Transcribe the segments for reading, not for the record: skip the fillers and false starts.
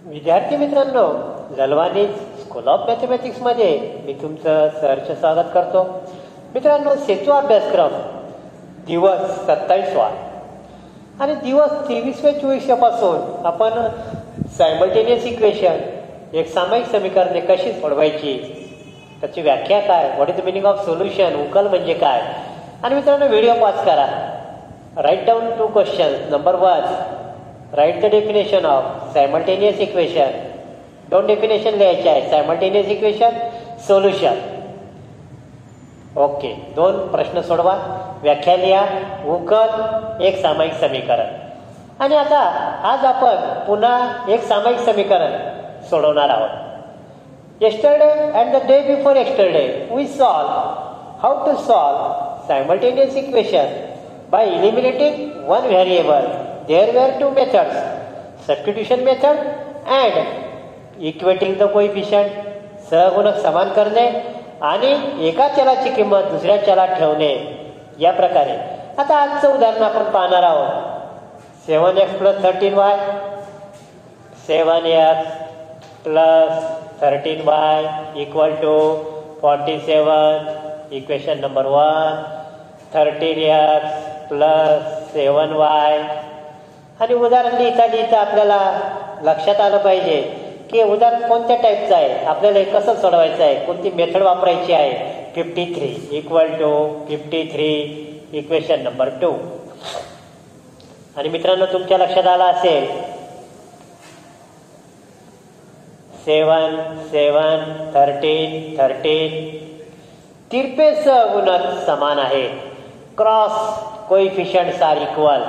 विद्यार्थी मित्रांनो, Lalwani school of मॅथमॅटिक्समध्ये मी तुमचं सहर्ष स्वागत करतो. मित्रांनो, सेतू अभ्यासक्रम दिवस 27वा आणि दिवस 23-24 पासून आपण सायमल्टेनियस इक्वेशन, एक सामायिक समीकरणे कशी सोडवायची, त्याची व्याख्या काय, what is the meaning of solution, उकल म्हणजे काय. आणि मित्रांनो, व्हिडिओ पॉज करा. Write down 2 questions. Number 1, write the definition of simultaneous equation. 2 definition लिहायचे आहे. Simultaneous equation, solution. ओके, 2 प्रश्न सोडवा, व्याख्या लिहा, उकल, एक सामायिक समीकरण. आणि आता आज आपण पुन्हा एक सामायिक समीकरण सोडवणार आहोत. Yesterday and the day before yesterday we solved how to solve simultaneous equation by eliminating one variable. There were 2 methods, substitution method and equating the coefficient, सहगुणक समान करणे आणि एका चलाची किंमत दुसऱ्या चलात ठेवणे, या प्रकारे. आता आजचं उदाहरण आपण पाहणार आहोत. 7x + 13y, 7x + 13y = 47. Equation number 1. 13x + 7y. आणि उदाहरण लिहिता लिहिता आपल्याला लक्षात आलं पाहिजे की उदाहरण कोणत्या टाईपचं आहे, आपल्याला हे कसं सोडवायचं आहे, कोणती मेथड वापरायची आहे. 53 = 53. Equation number 2. आणि मित्रांनो, तुमच्या लक्षात आलं असेल 7 7 13 13 तिरपे सहगुणक समान आहे. Cross coefficients are equal.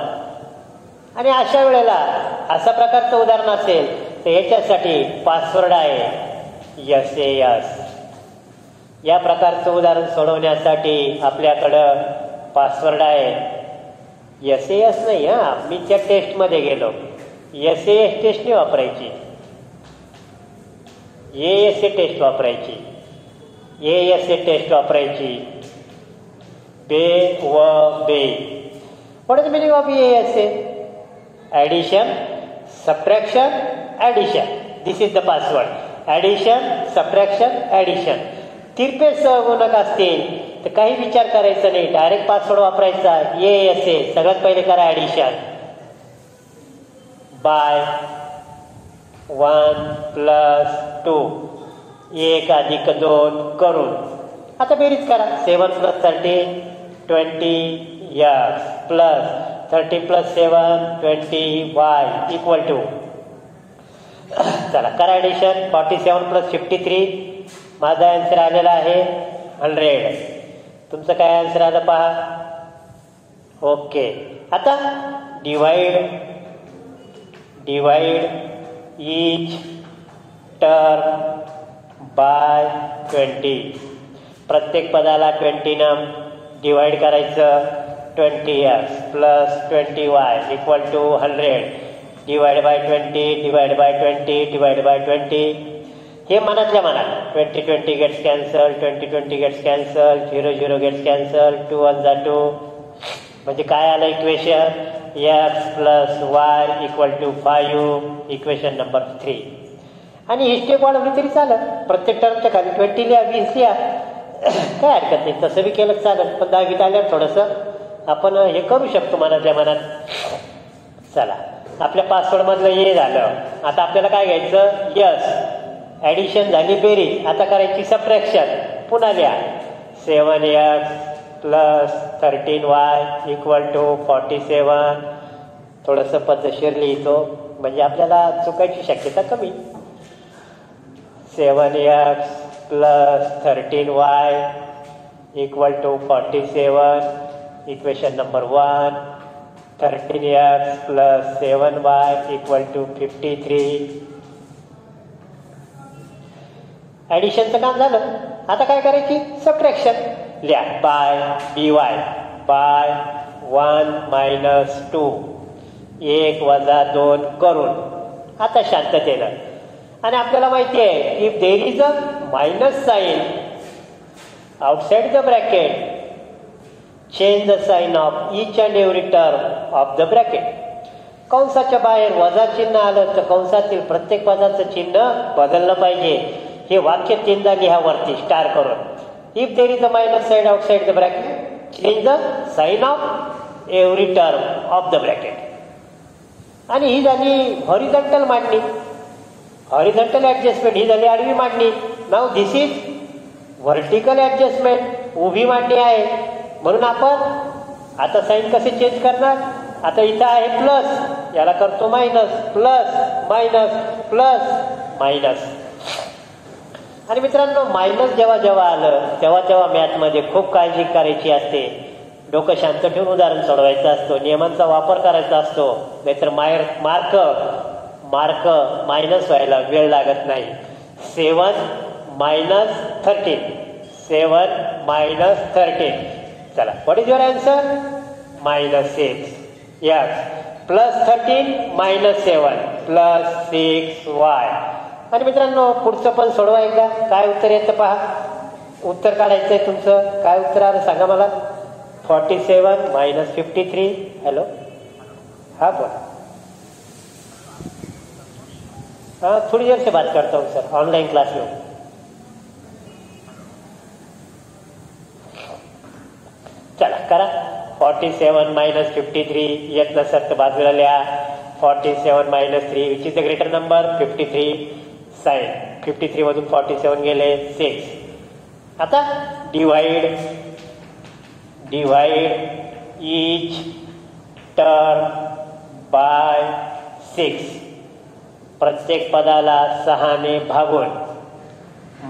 आणि अशा वेळेला अशा प्रकारचं उदाहरण असेल तर याच्यासाठी पासवर्ड आहे SAS. या प्रकारचं उदाहरण सोडवण्यासाठी आपल्याकडं पासवर्ड आहे SAS नाही. मी त्या टेस्टमध्ये गेलो, SAS टेस्ट नाही वापरायची, ASA टेस्ट वापरायची. ASA टेस्ट वापरायची. बे व बे. What is the meaning of ASA? Addition, subtraction, addition. This is the password. Addition, subtraction, addition. तिरपे सहगुणक असतील तर काही विचार करायचा नाही, डायरेक्ट पासवर्ड वापरायचा. ASA. सगळ्यात पहिले करा ॲडिशन. बाय 1 + 2, 1 + 2 करून आता बेरीज करा. 7 + 13 20x + 13 + 7 20y = चला करा ॲडिशन. 47 + 53. माझा आन्सर आलेला आहे 100. तुमचं काय आन्सर आलं पहा. ओके. आता डिवाइड each term by 20. प्रत्येक पदाला 20 डिवाइड करायचं. 20x + 20y = 100. Divide by 20, divide by 20, divide by 20. हे मनातल्या मनात. 20 20 gets cancel, 20 20 gets cancel, 0 0 gets cancel, 2 1 जा 2. म्हणजे काय आलं equation? x + y = 5. Equation number 3. आणि ही स्टेप वाढवली तरी चालेल. प्रत्येक टर्मच्या खाली 20 लिहा, 20 लिहा, काय हरकत नाही. तसं बी केलं चालेल. पण 10वीत आल्यावर थोडंसं आपण हे करू शकतो मनातल्या मनात. चला, आपल्या पासवर्डमधलं हे झालं. आता आपल्याला काय घ्यायचं? यस. ॲडिशन झाली, बेरीज. आता करायची सबट्रॅक्शन. पुन्हा लिहा. 7x + 13y = 47. थोडंसं पद्धतशीर लिहितो म्हणजे आपल्याला चुकायची शक्यता कमी. 7x + 13y = 47. Equation number 1. 13x + 7y = 53. ॲडिशनचं काम झालं. आता काय करायची? सबट्रॅक्शन. लिहा. बाय by 1 - 2, 1 - 2 करून आता शांततेनं. आणि आपल्याला माहिती आहे if there is a minus sign outside the bracket, change the sign of each and every term of the bracket. कंसाच्या बाहेर वजा चिन्ह आलं तर कंसातील प्रत्येक पदाचं चिन्ह बदललं पाहिजे. हे वाक्य 3दा लिहा वरती स्टार करून. If there is a minus साईड outside the bracket change the sign of every term of the bracket. आणि ही झाली हॉरिझॉन्टल मांडणी, हॉरिझॉन्टल ॲडजस्टमेंट. ही झाली आडवी मांडणी. Now this is vertical adjustment, उभी मांडणी आहे. म्हणून आपण आता साईन कसे चेंज करणार. आता इथं आहे प्लस, याला करतो minus, plus minus plus minus. आणि मित्रांनो मायनस जेव्हा जेव्हा आलं तेव्हा तेव्हा मॅथमध्ये खूप काळजी करायची असते. डोकं शांत ठेवून उदाहरण सोडवायचं असतो, नियमांचा वापर करायचा असतो. नाहीतर मार्क मायनस व्हायला वेळ लागत नाही. 7 - 13, 7 - 13. चला, what is your answer? -6. Yes. +13 - 7 +6y. आणि मित्रांनो पुढचं पण सोडवा एकदा. काय उत्तर येतं पहा. उत्तर काढायचं आहे तुमचं. काय उत्तर आलं सांगा मला. 47 - 53. हॅलो, हाँ बोल. हाँ, थोड़ी देर से बात करता हूँ सर, ऑनलाइन क्लास में. चला करा. 47 - 53 येत नसत तर बाजूला लिहा. 47 - 3 which is the greater number. 53 sign. 53 मधून 47 गेले 6. आता डिवाइड each term by 6. प्रत्येक पदाला 6ने भागून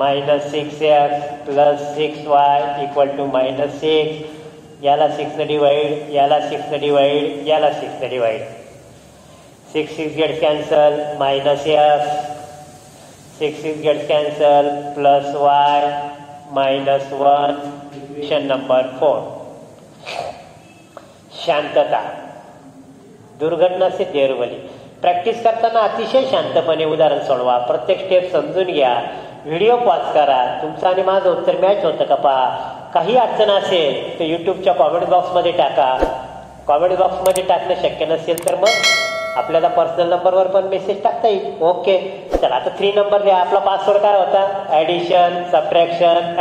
-6x + 6y = -6. याला 6 ने डिवाइड, याला 6 ने डिवाइड, याला 6 ने divide. 6 gets cancel, -x. 6 gets cancel, +y -1. Equation number 4. शांतता. दुर्घटना से देर भली. प्रॅक्टिस करताना अतिशय शांतपणे उदाहरण सोडवा. प्रत्येक स्टेप समजून घ्या. व्हिडिओ पॉज करा. तुमचं आणि माझं उत्तर मॅच होतं का पहा. काही अडचण असेल तर यूट्यूबच्या कॉमेंट बॉक्समध्ये टाका. कॉमेंट बॉक्समध्ये टाकणं शक्य नसेल तर मग आपल्याला पर्सनल नंबरवर पण मेसेज टाकता येईल. ओके, चला आता 3 नंबर लिहा. आपला पासवर्ड काय होता. ॲडिशन, सबट्रॅक्शन,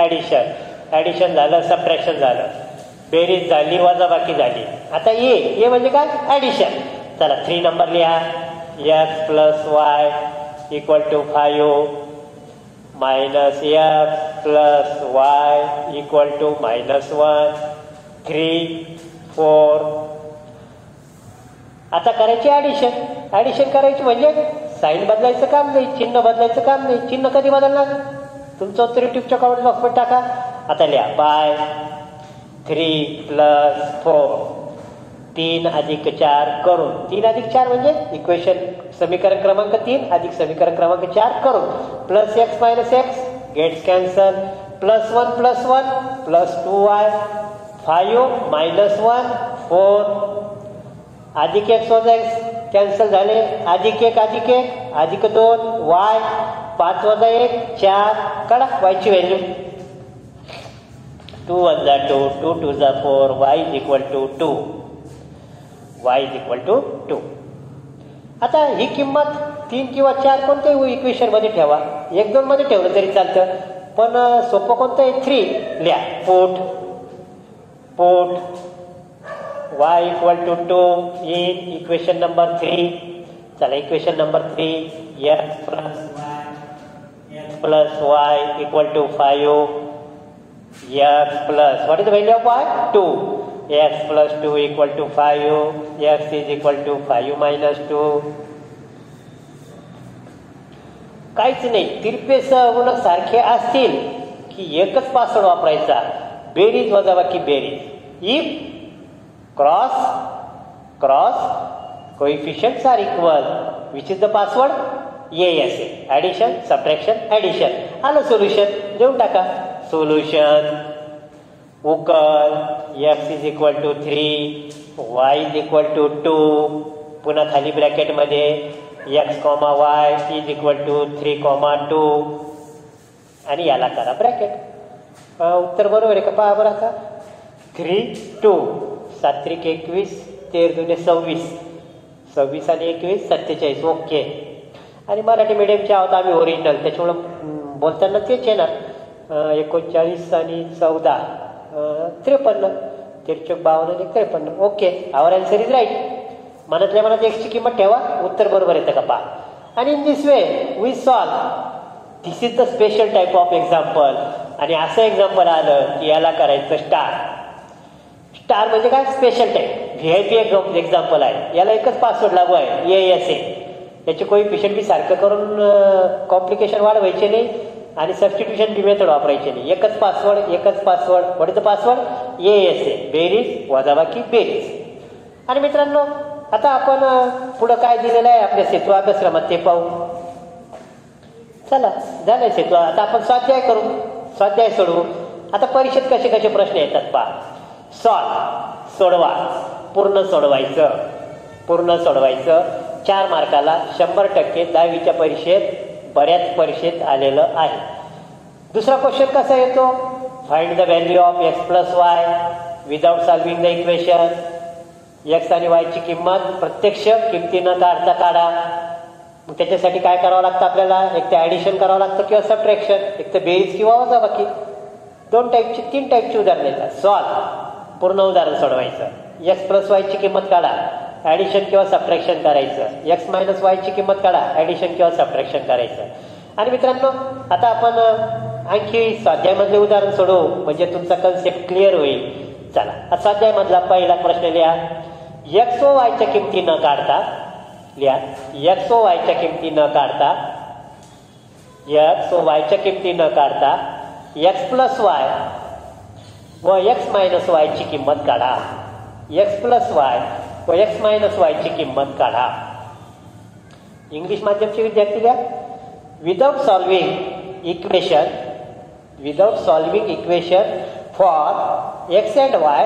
ॲडिशन झालं, सबट्रॅक्शन झालं, बेरीज झाली, वजाबाकी झाली. आता ये म्हणजे काय. ॲडिशन. चला 3 नंबर लिहा. x + y = 5 - x + y = -1. 3, 4. आता करायची ॲडिशन. ॲडिशन करायची म्हणजे साईन बदलायचं काम नाही, चिन्ह बदलायचं काम नाही. चिन्ह कधी बदलणार. तुमचं उत्तर युट्यूबच्या कॉमेंट बॉक्समध्ये टाका. आता लिहा. बाय 3 + 4. 3 + 4 करून. 3 + 4 म्हणजे इक्वेशन समीकरण क्रमांक 3 अधिक समीकरण क्रमांक 4 करून. +x - x gets cancel. +1 + 1 +2y. 5 - 1 4. अधिक x वजा x कॅन्सल झाले. अधिक 1 अधिक 2 y. 5 - 1 4. काढा y ची व्हॅल्यू. 2 × 1 2, 2 × 2 4, y = 2. y = 2. आता ही किंमत 3 किंवा 4 कोणत्याही इक्वेशन मध्ये ठेवा. 1, 2 मध्ये ठेवलं तरी चालतं. पण सोपं कोणतं आहे. 3 लिहा. Put y = 2 in equation number 3. चला equation number 3. x + y = 5. x plus, what is the value of y? 2. x plus 2 = 5. x is equal to 5 minus 2. काहीच नाही. तिरपे सहगुणक सारखे असतील की एकच पासवर्ड वापरायचा. बेरीज वजाबाकी बेरीज. If cross coefficients are equal, which is the password. ये असेल. Addition, subtraction, addition. आलं सोल्युशन. देऊन टाका. सोल्युशन. उकल x is equal to 3, y is equal to 2. पुन्हा खाली ब्रॅकेटमध्ये x, y is equal to 3, 2 आणि याला करा ब्रॅकेट. उत्तर बरोबर आहे का पहा बरं आता. 3, 2. 7 × 21, 13 × 26. 26 आणि 21 47. ओके. आणि मराठी मीडियमचे आहोत आम्ही ओरिजिनल, त्याच्यामुळं बोलताना तेच येणार. 39 आणि 14 53. 53 52 आणि 53. Okay. Our answer is right. मनातल्या मनात एक्सची किंमत ठेवा, उत्तर बरोबर येतं का पहा. आणि in this way we solve. This is the special type of example. आणि असं एक्झाम्पल आलं की याला करायचं स्टार. स्टार म्हणजे काय? स्पेशल टाईप VIP एक्झाम्पल आहे. याला एकच पासवर्ड लागू आहे, ASA. याचे कोइफिशियंट बी सारखं करून कॉम्प्लिकेशन वाढवायचे नाही आणि सबस्टिट्यूशन बी मेथड वापरायचे नाही. एकच password. What is the password? ASA. बेरीज वजाबाकी बेरीज. आणि मित्रांनो, आता आपण पुढं काय दिलेलं आहे आपल्या सेतू अभ्यासक्रमात ते पाहू. चला, झालंय सेतू. आता आपण स्वाध्याय करू, स्वाध्याय सोडवू. आता परीक्षेत कसे कसे प्रश्न येतात पहा. सोडवा. पूर्ण सोडवायचं. 4 मार्काला 100% 10वीच्या परीक्षेत बऱ्याच परीक्षेत आलेलं आहे. दुसरा क्वेश्चन कसा येतो? Find the value of x+y without solving the equation. X आणि वायची किंमत प्रत्यक्ष किमतीनं काढा. मग त्याच्यासाठी काय करावं लागतं आपल्याला? एक तर ॲडिशन करावं लागतं किंवा सबट्रॅक्शन, एक तर बेरीज किंवा वजाबाकी. 3 टाईपची उदाहरणं येतात. पूर्ण उदाहरण सोडवायचं. x+y ची किंमत काढा, ॲडिशन किंवा सबट्रॅक्शन करायचं. x-y ची किंमत काढा, ॲडिशन किंवा सबट्रॅक्शन करायचं. आणि मित्रांनो, आता आपण आणखी स्वाध्यायामधले उदाहरण सोडवू म्हणजे तुमचा कन्सेप्ट क्लिअर होईल. चला, स्वाध्यायामधला पहिला प्रश्न लिहा. x व y च्या किमती न काढता लिहा. x व y च्या किमती न काढता x+y व x-y ची किंमत काढा. x+y व x-y ची किंमत काढा. इंग्लिश माध्यमचे विद्यार्थी लिहा. Without solving equation for x and y,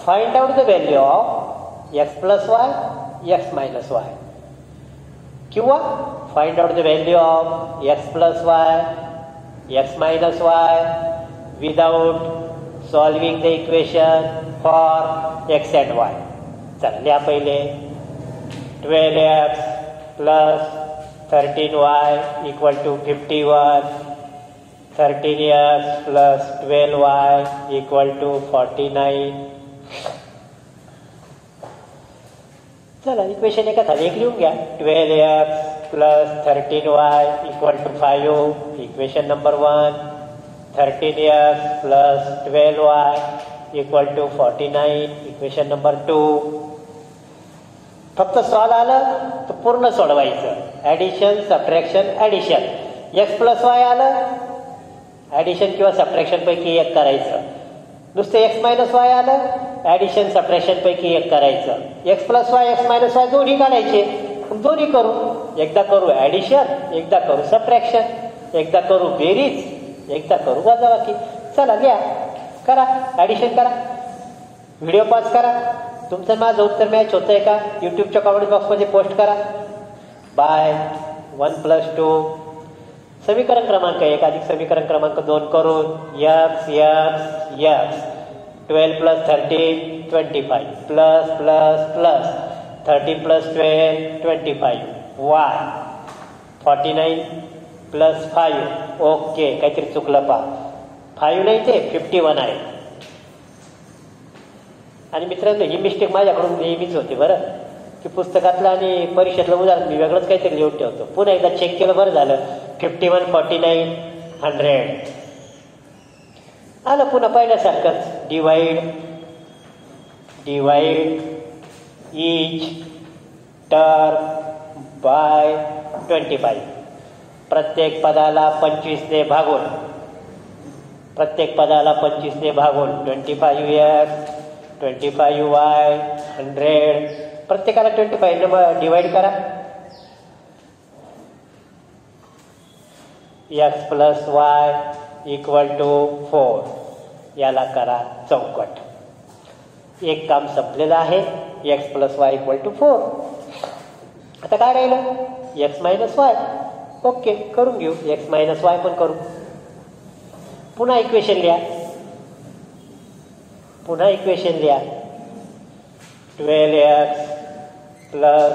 find out the value of x+y, x-y. किंवा find out the value of x+y, x-y without solving the equation for x and y. चला लिहा पहिले. 12x plus 13y equal to 51. 13x plus 12y equal to 49. चला equation एका खाली एक लिहून घ्या. 12x plus 13y equal to 5. Equation number 1. 13x plus 12y equal to 49. Equation number 2. फक्त सॉल्व आलं तर पूर्ण सोडवायचं. Addition, subtraction, addition. x+y आलं, ॲडिशन किंवा सबट्रॅक्शन पैकी एक करायचं. नुसतं x-y आलं, ॲडिशन सबट्रॅक्शन पैकी एक करायचं. x+y, x-y दोन्ही काढायचे. दोन्ही करू. एकदा करू ॲडिशन, एकदा करू सबट्रॅक्शन, एकदा करू बेरीज, एकदा करू वजाबाकी. चला लिहा, करा ॲडिशन करा. व्हिडिओ पॉज करा. तुमचं माझं उत्तर मॅच होतंय का यूट्यूबच्या कमेंट बॉक्समध्ये पोस्ट करा. बाय 1 + 2. समीकरण क्रमांक 1 अधिक समीकरण क्रमांक 2 करून x 12 + 13 25 प्लस 13 + 12 25 y 49 + 5. ओके, काहीतरी चुकलं पहा. 5 नाही ते 51 आहे. आणि मित्रांनो, ही मिस्टेक माझ्याकडून नेहमीच होते बरं, की पुस्तकातलं आणि परीक्षेतलं उदाहरण मी वेगळंच काहीतरी लिहून ठेवतो. पुन्हा एकदा चेक केलं, बरं झालं. 51 49 100 आलं. पुन्हा पहिल्यासारखंच डिवाइड ईच टर्म बाय 25. प्रत्येक पदाला 25 ने भागून 25x 25y 100. प्रत्येकाला 25 ने डिवाइड करा. x+y = 4. याला करा चौकट. एक काम संपलेलं आहे. x+y = 4. आता काय राहिलं? x-y. ओके, करून घेऊ. x-y पण करू. पुन्हा इक्वेशन लिहा. 12x plus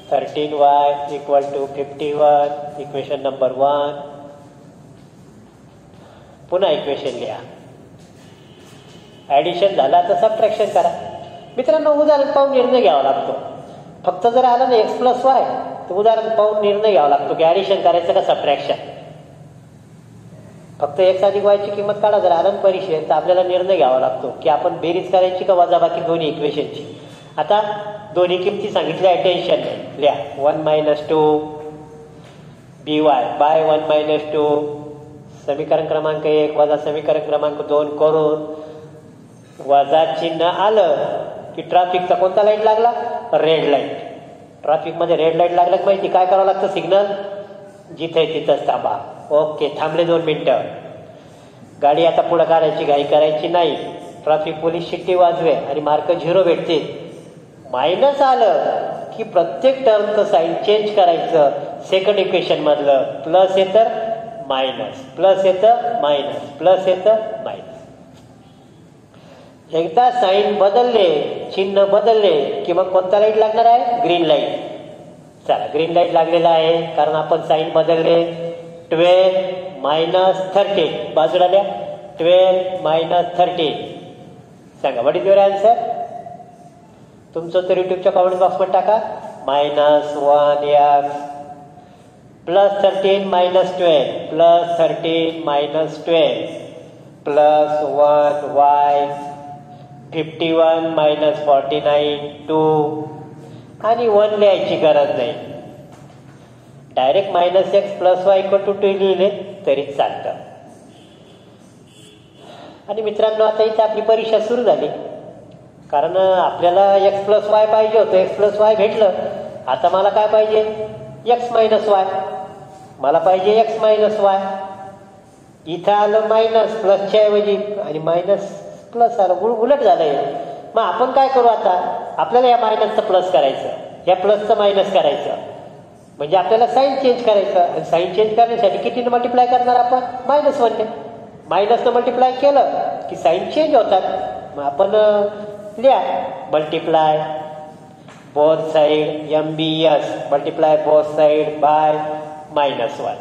13y equal to 51, equation number 1. पुन्हा इक्वेशन लिहा. ॲडिशन झाला तर सबट्रॅक्शन करा. मित्रांनो, उदाहरण पाहून निर्णय घ्यावा लागतो. फक्त जर आलं ना एक्स प्लस वाय तर उदाहरण पाहून निर्णय घ्यावा लागतो की ॲडिशन करायचं का सबट्रॅक्शन. फक्त एक्स अधिक वायची किंमत काढा जर आलं ना परीक्षेत तर आपल्याला निर्णय घ्यावा लागतो की आपण बेरीज करायची का वजाबाकी दोन्ही इक्वेशनची. आता दोन्ही किमती सांगितल्या, टेन्शन नाही. लिहा 1 - 2 by बाय 1 - 2 समीकरण क्रमांक 1 वजा समीकरण क्रमांक 2 करून वजा चिन्ह आलं की ट्रॅफिकचा कोणता लाईट लागला? Red light. ट्रॅफिकमध्ये रेड लाईट लागलं की माहिती काय करावं लागतं? सिग्नल जिथे तिथंच थांबा. ओके, थांबले 2 मिनटं. गाडी आता पुढं काढायची, घाई करायची नाही. ट्रॅफिक पोलीस शिट्टी वाजवे आणि मार्क 0 भेटते. मायनस आलं की प्रत्येक टर्मचं साईन चेंज करायचं. सेकंड इक्वेशन मधलं प्लस येतं मायनस, प्लस येतं मायनस, प्लस येतं मायनस. एकदा साईन बदलले, चिन्ह बदलले की मग कोणता लाईट लागणार आहे? Green light. चला, ग्रीन लाईट लागलेला आहे कारण आपण साईन बदलले. 12 - 13 बाजूला द्या. 12 - 13 सांगा व्हॉट इज युअर आन्सर? तुमचं तर युट्यूबच्या कमेंट बॉक्समध्ये टाका. -1x plus 13 - 12 plus 13 - 12 plus 1y 51 - 49 2 आणि 1 लिहायची गरज नाही. डायरेक्ट -x प्लस y = 2 लिहिले तरी चालतं. आणि मित्रांनो, आता इथे आपली परीक्षा सुरू झाली कारण आपल्याला x प्लस वाय पाहिजे होतं. x प्लस वाय भेटलं. आता मला काय पाहिजे? x minus Y. मला पाहिजे x मायनस वाय. इथं आलं मायनस प्लसच्या ऐवजी आणि मायनस प्लस आलं, उलट झालंय. मग आपण काय करू आता? आपल्याला या मायनसचं प्लस करायचं, या प्लसचं मायनस करायचं. म्हणजे आपल्याला साईन चेंज करायचं. आणि साईन चेंज करण्यासाठी कितीनं मल्टिप्लाय करणार आपण? -1ने. मायनसनं मल्टिप्लाय केलं की साईन चेंज होतात. मग आपण लिहा multiply both side MBS multiply both side by -1.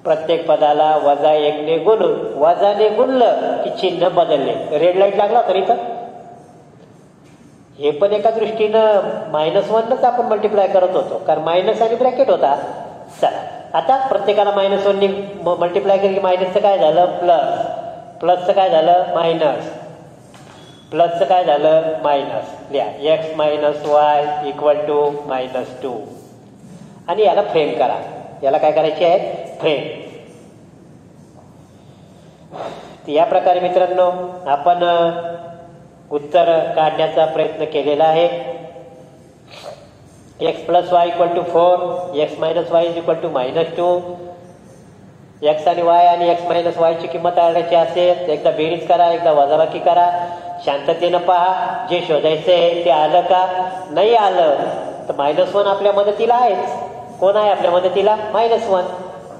प्रत्येक पदाला वजा 1ने गुणून, वजाने गुणलं की चिन्ह बदलले. रेड लाईट लागला तरी तर हे पण एका दृष्टीनं -1नच आपण मल्टिप्लाय करत होतो कारण मायनस आणि ब्रॅकेट होता. चला, आता प्रत्येकाला -1ने मल्टिप्लाय केलं की मायनसचं काय झालं? प्लस, प्लसचं काय झालं? मायनस, प्लसचं काय झालं? मायनस. लिहा x - y = -2 आणि याला फ्रेम करा. याला काय करायचे आहे? फ्रेम. या प्रकारे मित्रांनो आपण उत्तर काढण्याचा प्रयत्न केलेला आहे. x + y = 4, x - y = -2. x आणि y आणि x - y ची किंमत काढायची असेल एकदा बेरीज करा, एकदा वजाबाकी करा. शांततेनं पहा. जे शोधायचं आहे ते आलं का? नाही आलं तर -1 आपल्या मदतीला आहेच. कोण आहे आपल्या मदतीला? -1.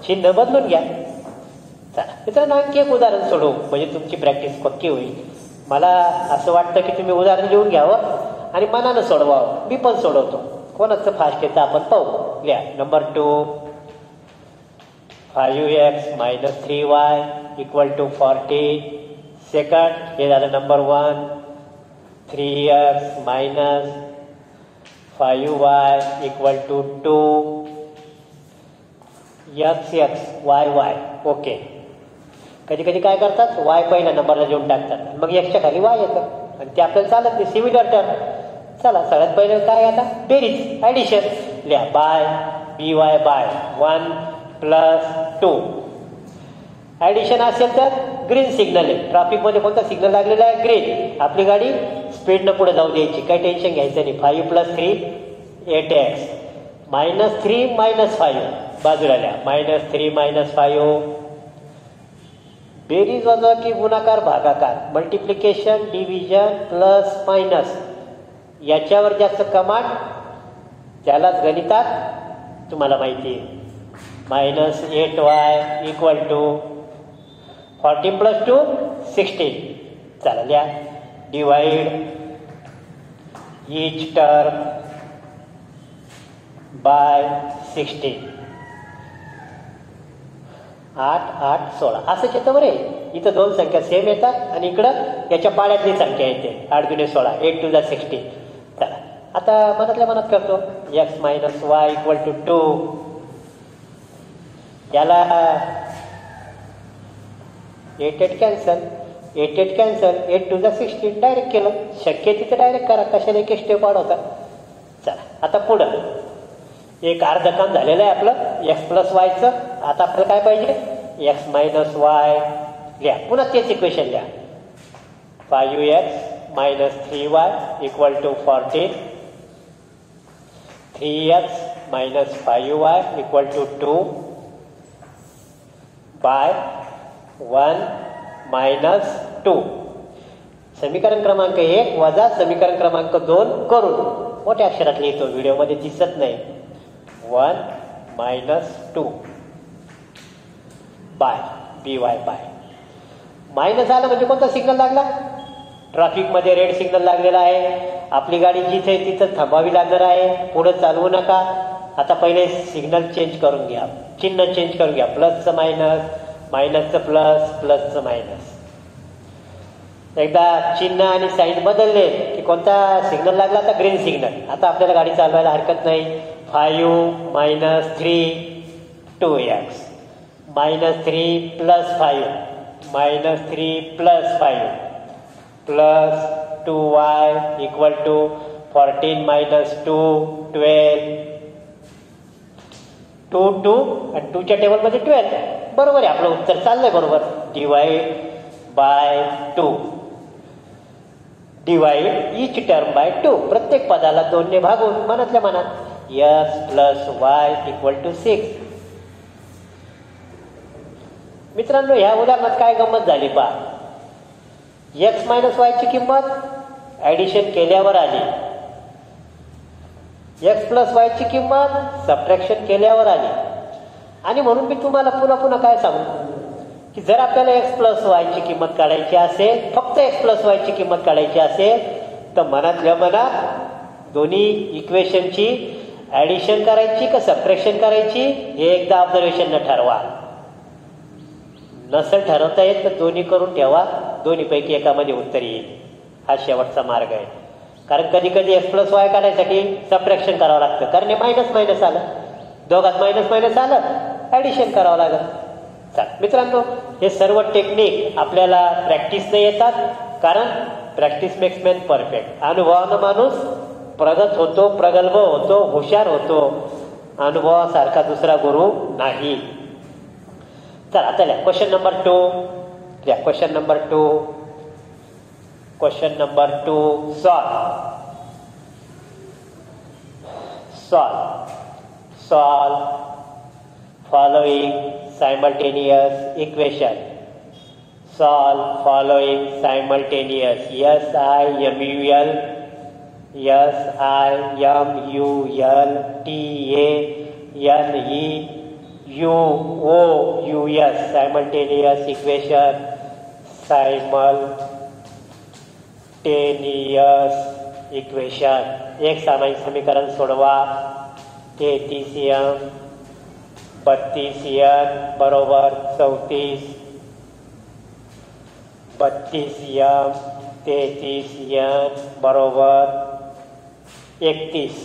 चिन्ह बदलून घ्या. चला मित्रांनो, आणखी एक उदाहरण सोडवू म्हणजे तुमची प्रॅक्टिस पक्की होईल. मला असं वाटतं की तुम्ही उदाहरण लिहून घ्यावं आणि मनानं सोडवावं. मी पण सोडवतो. कोणाचं फास्ट येतं आपण पाहू. लिहा नंबर 2 5x - 3y = 40. सेकंड हे झालं number 1. 3x - 5y = 2. x y. Okay. कधी कधी काय करतात? y पहिल्या नंबरला देऊन टाकतात, मग एक्सच्या खाली y येतं आणि ते आपल्याला चालत नाही. Similar term. चला सगळ्यात पहिलं काय आता? बेरीज, ॲडिशन. लिहा बाय by बाय 1 + 2. ॲडिशन असेल तर ग्रीन सिग्नल आहे. ट्रॅफिकमध्ये कोणता सिग्नल लागलेला आहे? ग्रीन. आपली गाडी स्पीडनं पुढे जाऊ द्यायची, काही टेन्शन घ्यायचं नाही. 5 + 3 8x -3 - 5 बाजूला लिहा. -3 - 5. बेरीज वजा की गुणाकार भागाकार, मल्टिप्लिकेशन डिव्हिजन प्लस मायनस याच्यावर जास्त कमांड त्यालाच गणितात तुम्हाला माहिती आहे. -8y = 40 + 2 16. चला लिहा डिवाइड each term by 16. 8, 8, 16 असंच येतं बरे. इथं दोन संख्या सेम येतात आणि इकडं याच्या पाड्यातली संख्या येते. 8 गुणे 16, 8 to the 16. चला आता मनातल्या मनात करतो. x minus Y equal to 2. याला 8 8 cancel, 8 8 cancel, 8 to the 16 direct केलं. शक्य तिथं डायरेक्ट करा, कशाला एक स्टेप वाढवता. चला आता पुढं एक अर्ध काम झालेलं आहे आपलं एक्स प्लस वायचं. आता आपल्याला काय पाहिजे, एक्स मायनस वाय लिहा. पुन्हा तेच इक्वेशन लिहा. 5x minus 3y equal to 14. 3x minus 5y equal to 2 by 1 minus 2. समीकरण क्रमांक 1 वजा समीकरण क्रमांक 2 करून मोठ्या अक्षरात लिहितो, व्हिडिओमध्ये दिसत नाही. 1 minus 2 by B Y by. Minus आलं म्हणजे कोणता सिग्नल लागला, ट्रॅफिकमध्ये रेड सिग्नल लागलेला आहे. आपली गाडी जिथे तिथं थांबावी लागणार आहे, पुढं चालवू नका. आता पहिले सिग्नल चेंज करून घ्या, चिन्ह चेंज करून घ्या. प्लसचं मायनस, मायनसचं प्लस, प्लसचं मायनस. एकदा चिन्ह आणि साईन बदलले की कोणता सिग्नल लागला, आता ग्रीन सिग्नल. आता आपल्याला गाडी चालवायला हरकत नाही. 5 minus 3 2x minus 3 plus 5 minus 3 plus 5 plus 2y equal to 14 minus 2 12. 2 2 आणि 2च्या टेबलमध्ये 12. बरोबर आहे, आपलं उत्तर चाललंय बरोबर. Divide by 2. Divide each term by 2. प्रत्येक पदाला 2 ने भागून मनातल्या मनात x plus Y equal to 6. मित्रांनो ह्या उदाहरणात काय गंमत झाली पहा. x मायनस वायची किंमत ऍडिशन केल्यावर आली, x प्लस वायची किंमत सबट्रॅक्शन केल्यावर आली. आणि म्हणून मी तुम्हाला पुन्हा पुन्हा काय सांगू की जर आपल्याला x प्लस वायची किंमत काढायची असेल, फक्त x प्लस वायची किंमत काढायची असेल, तर मनातल्या मनात दोन्ही इक्वेशनची ऍडिशन करायची का सबट्रॅक्शन करायची हे एकदा ऑब्झर्वेशन न ठरवा. नसेल ठरवता येत तर दोन्ही करून ठेवा, दोन्हीपैकी एकामध्ये उत्तर येईल. हा शेवटचा मार्ग आहे. कारण कधी कधी एक्स प्लस वाय काढायसाठी सबट्रॅक्शन करावं लागतं, कारण हे मायनस मायनस आलं, दोघात मायनस मायनस आलं, ऍडिशन करावं लागलं. चल मित्रांनो, हे सर्व टेक्निक आपल्याला प्रॅक्टिसने येतात, कारण प्रॅक्टिस मेक्स मॅन परफेक्ट. अनुभवानं माणूस प्रगत होतो, प्रगल्भ होतो, हुशार होतो. अनुभवासारखा दुसरा गुरु नाही. चला आता लिहा क्वेश्चन नंबर 2. लिहा question number 2. Question number 2 solve following simultaneous equation. Solve following simultaneous SIMUL SIMULTANEUS simultaneous equation. simultaneous equation. एक सामायिक समीकरण सोडवा. 33m 32n बरोबर 34. 32m 33n बरोबर 31.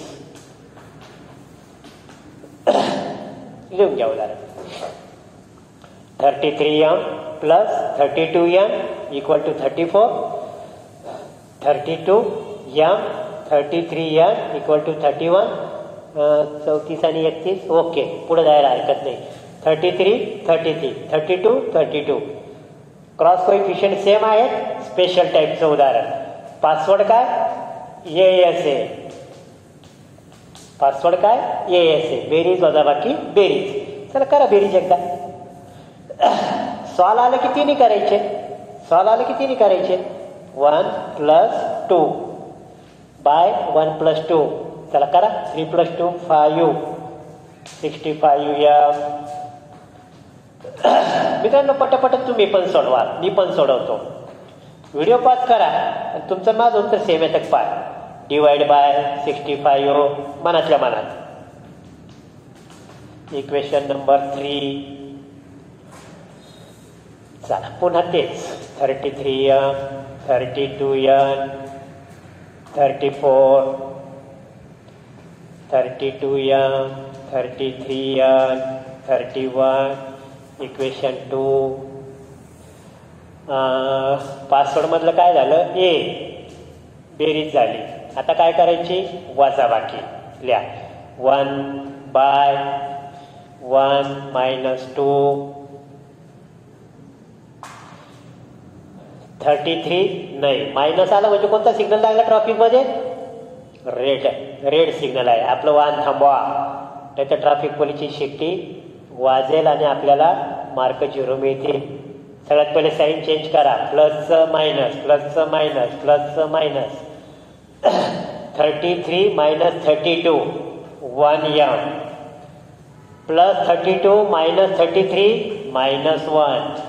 लिहून घ्या उदाहरण. 33m plus 32n equal to 34. 32m 33n equal to 31. 34 आणि 31. ओके, पुढे जायला हरकत नाही. 33 33 32 32. क्रॉस कोइफिशियंट सेम आहेत. स्पेशल टाईपचं उदाहरण. पासवर्ड काय ASA. पासवर्ड काय ASA. बेरीज वजाबाकी बेरीज. चला करा बेरीज एकदा. सॉल्व आलं की तिन्ही करायचे. 1 प्लस 2 बाय 1 प्लस 2. चला करा. 3 प्लस 2 5. 65m. मित्रांनो पटापट तुम्ही पण सोडवा, मी पण सोडवतो. व्हिडिओ पास करा आणि तुमचं माझं उत्तर सेम येतं पाय. डिवाइड बाय 65 मनातल्या मनात. Equation number 3. चला पुन्हा तेच 33n 32n 34 32n 33n 31. Equation 2. पासवर्डमधलं काय झालं, ए बेरीज झाली. आता काय करायची, वजाबाकी लिहा. 1 बाय 1 मायनस 2 33. नाही, मायनस आला म्हणजे कोणता सिग्नल लागला ट्रॅफिकमध्ये, रेड सिग्नल आहे. आपलं वाहन थांबवा, त्याच्या ट्रॅफिक पोलिसची शिट्टी वाजेल आणि आपल्याला मार्क 0 मिळतील. सगळ्यात पहिले साईन चेंज करा, प्लसचं मायनस प्लसचं मायनस प्लसचं minus. 33 minus 32 1 m plus 32 minus 33 minus 1.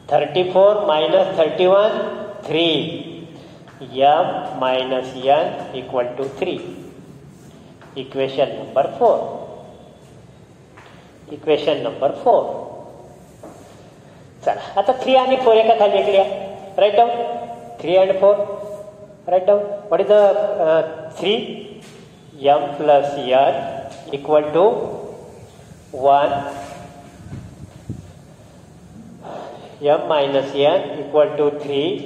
34 minus 31 3 m minus n equal to 3. Equation number 4. Equation number 4. चला आता 3 आणि 4 एका खाली एक लिहा. Write down 3 and 4. Write down. What is the 3 m plus n equal to 1 m minus n equal to 3.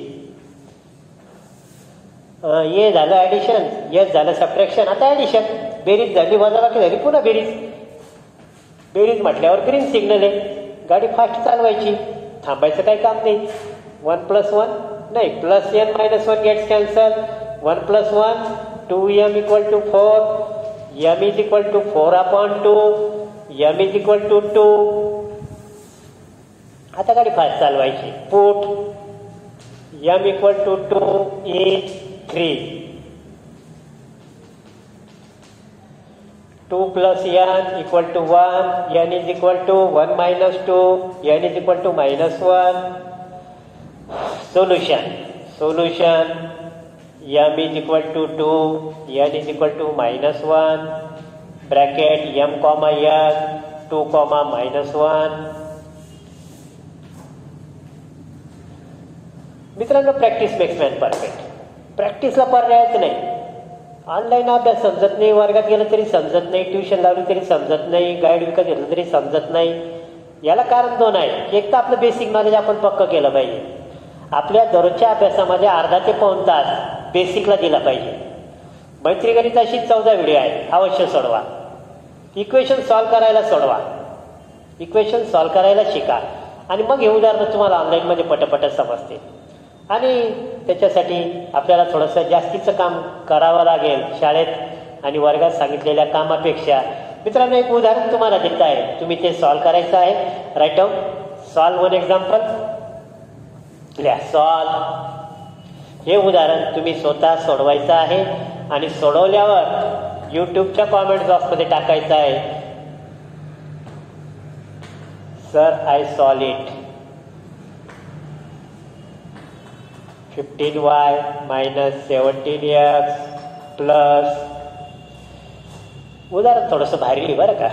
ये झालं addition, येस झालं सबट्रॅक्शन. आता ॲडिशन, बेरीज झाली वजाबाकी झाली, पुन्हा बेरीज. बेरीज म्हटल्यावर ग्रीन सिग्नल आहे, गाडी फास्ट चालवायची, थांबायचं काही काम नाही. 1 + 1 नाही, plus n minus 1 gets cancel. 1 + 1 2m equal to 4. m is equal to 4/2. m is equal to 2. आता गाडी फास्ट चालवायची. Put m equal to 2 is 3. 2 + n equal to 1. n is equal to 1 minus 2. n is equal to -1. Solution m is equal to 2. n is equal to -1. Bracket m, n 2, -1. मित्रांनो, practice makes man perfect. प्रॅक्टिसला पर्यायच नाही. Online अभ्यास समजत नाही, वर्गात गेलं तरी समजत नाही, ट्युशन लावली तरी समजत नाही, गाईड विकत घेतलं तरी समजत नाही. याला कारण 2 आहे. एक तर आपलं बेसिक नॉलेज आपण पक्क केलं पाहिजे. आपल्या दररोजच्या अभ्यासामध्ये अर्धा ते पाऊण तास बेसिकला दिला पाहिजे. मैत्रीगणिताशी 14 व्हिडिओ आहेत, अवश्य सोडवा. इक्वेशन सॉल्व्ह करायला सोडवा, इक्वेशन सॉल्व्ह करायला शिका, आणि मग हे उदाहरणं तुम्हाला ऑनलाईनमध्ये पटपट समजते. आणि त्याच्यासाठी आपल्याला थोडंसं जास्तीचं काम करावं लागेल शाळेत आणि वर्गात सांगितलेल्या कामापेक्षा. मित्रांनो, एक उदाहरण तुम्हाला देत आहे, तुम्ही ते सॉल्व्ह करायचं आहे. Write down. सॉल्व्ह 1 एक्झाम्पल लिहा. सॉल्व्ह हे उदाहरण तुम्ही स्वतः सोडवायचं आहे आणि सोडवल्यावर यूट्यूबच्या कॉमेंट बॉक्समध्ये टाकायचं आहे, sir I solve it. 15y minus 17x plus. उदाहरण थोडंसं भारी आहे बरं का,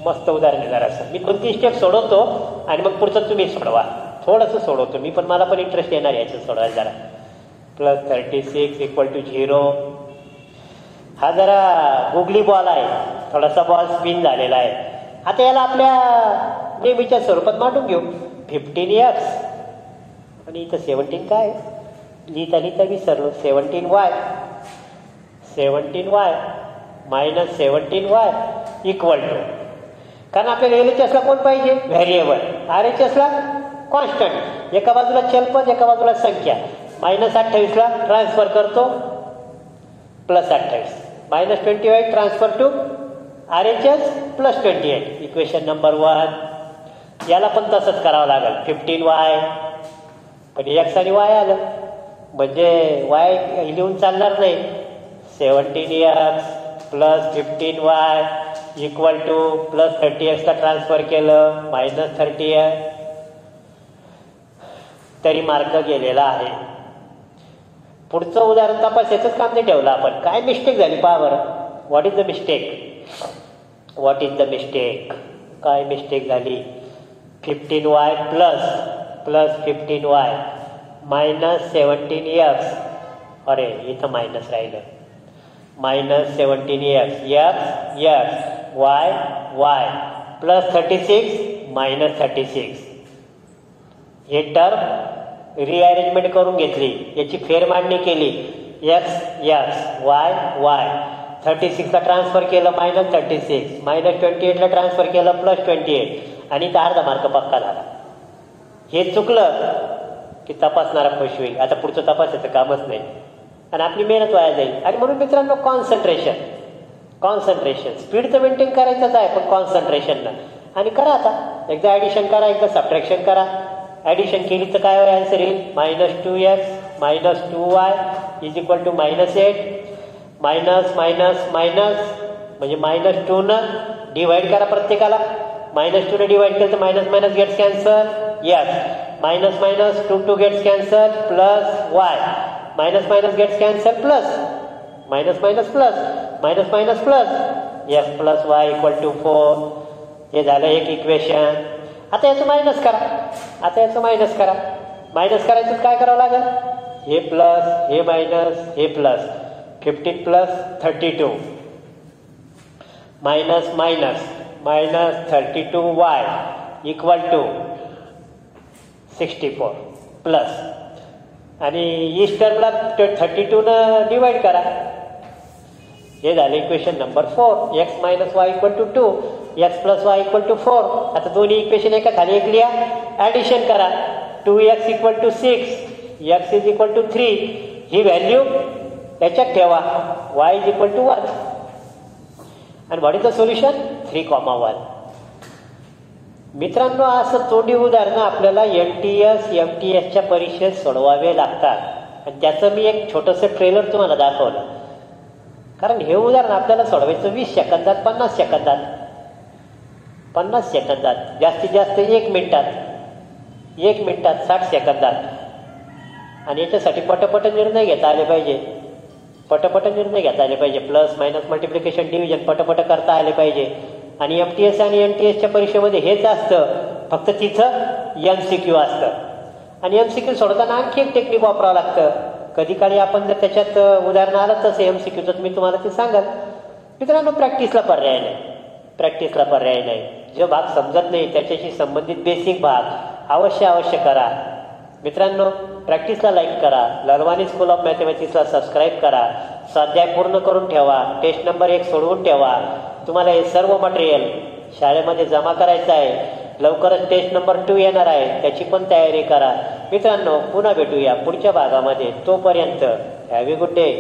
मस्त उदाहरण आहे जरासं. मी 2-3 स्टेप सोडवतो आणि मग पुढचं तुम्ही सोडवा. थोडंसं सोडवतो मी, पण मला पण इंटरेस्ट येणार याचं सोडवायला जरा. Plus 36 equal to 0. हा जरा गुगली बॉल आहे, थोडासा बॉल स्पिन झालेला आहे. आता याला आपल्या नेहमीच्या स्वरूपात मांडून घेऊ. 15x आणि इथं 17 काय लिहिता विसरलो. 17y minus 17y equal to, कारण आपल्याला LHSला कोण पाहिजे, व्हेरिएबल. RHSला कॉन्स्टंट. एका बाजूला चलपद, एका बाजूला संख्या. -28ला ट्रान्सफर करतो, +28. -28 transfer to RHS +28. Equation number 1. याला पण तसंच करावं लागेल. 15y पण x आणि y आलं म्हणजे y लिहून चालणार नाही. 17x plus 15y equal to plus 30xला ट्रान्सफर केलं -30x, तरी मार्क गेलेला आहे. पुढचं उदाहरण तपासायचंच काम नाही ठेवलं आपण. काय मिस्टेक झाली पहा बरं. What is the mistake? What is the mistake? काय मिस्टेक झाली? 15y plus 15y minus 17x. अरे इथं मायनस राहिलं. Minus 17x x y plus 36 minus 36. हे टर्म रिअरेंजमेंट करून घेतली, याची फेरमांडणी केली. x y 36ला ट्रान्सफर केलं मायनस 36, मायनस 28ला ट्रान्सफर केलं प्लस 28 आणि इथं अर्धा मार्क पक्का झाला. हे चुकलं की तपासणारा खुश होईल. आता पुढचं तपासायचं कामच नाही आणि आपली मेहनत वाया जाईल. आणि म्हणून मित्रांनो कॉन्सन्ट्रेशन स्पीड तर मेंटेन करायचंच आहे, पण कॉन्सन्ट्रेशन ना. आणि करा आता, एकदा ॲडिशन करा, एकदा सबट्रॅक्शन करा. ॲडिशन केली तर काय आन्सर येईल? Minus 2x minus 2y is equal to minus 8. Minus minus minus म्हणजे मायनस 2 डिवाइड करा प्रत्येकाला. मायनस 2 डिवाइड केलं तर minus minus gets cancel. Minus minus 2 gets cancel plus y minus minus gets cancel plus minus minus plus minus minus plus x plus y equal to 4. हे झालं एक equation. आता याचं minus करा. मायनस करायचं काय करावं लागेल? हे प्लस हे मायनस हे plus. 15 plus 32 minus minus minus 32y equal to 64 plus आणि इस टर्मला 32 डिवाइड करा. हे झालं equation number 4. x minus Y equal to 2 x plus Y equal to 4. आता दोन्ही इक्वेशन एका खाली एक लिहा. ॲडिशन करा. 2x equal to 6 x is equal to 3. ही व्हॅल्यू याच्यात ठेवा. y is equal to 1. आणि व्हॉट इज द सोल्युशन? 3,1. मित्रांनो, असं तोंडी उदाहरणं आपल्याला NTS MTSच्या परीक्षेत सोडवावे लागतात. आणि त्याचं मी एक छोटंसं ट्रेलर तुम्हाला दाखवलं. कारण हे उदाहरण आपल्याला सोडवायचं 20 सेकंदात 50 सेकंदात 50 सेकंदात जास्तीत जास्त 1 मिनिटात 60 सेकंदात. आणि याच्यासाठी पटपट निर्णय घेता आले पाहिजे. प्लस मायनस मल्टिप्लिकेशन डिव्हिजन पटपट करता आले पाहिजे. आणि MTS आणि NTSच्या परीक्षेमध्ये हेच असतं, फक्त तिथं MCQ असतं. आणि MCQ सोडताना आणखी एक टेक्निक वापरावं लागतं. कधी काळी आपण जर त्याच्यात उदाहरणं आलं तसं MCQचं मी तुम्हाला ते सांगाल. मित्रांनो, प्रॅक्टिसला पर्याय नाही. जो भाग समजत नाही त्याच्याशी संबंधित बेसिक भाग अवश्य करा. मित्रांनो, प्रॅक्टिसला लाईक करा. ललवानी स्कूल ऑफ मॅथमॅटिक्सला सबस्क्राईब करा. स्वाध्याय पूर्ण करून ठेवा. टेस्ट नंबर 1 सोडवून ठेवा. तुम्हाला हे सर्व मटेरियल शाळेमध्ये जमा करायचं आहे. लवकरच टेस्ट नंबर 2 येणार आहे, त्याची पण तयारी करा. मित्रांनो, पुन्हा भेटूया पुढच्या भागामध्ये. तोपर्यंत हॅव अ गुड डे.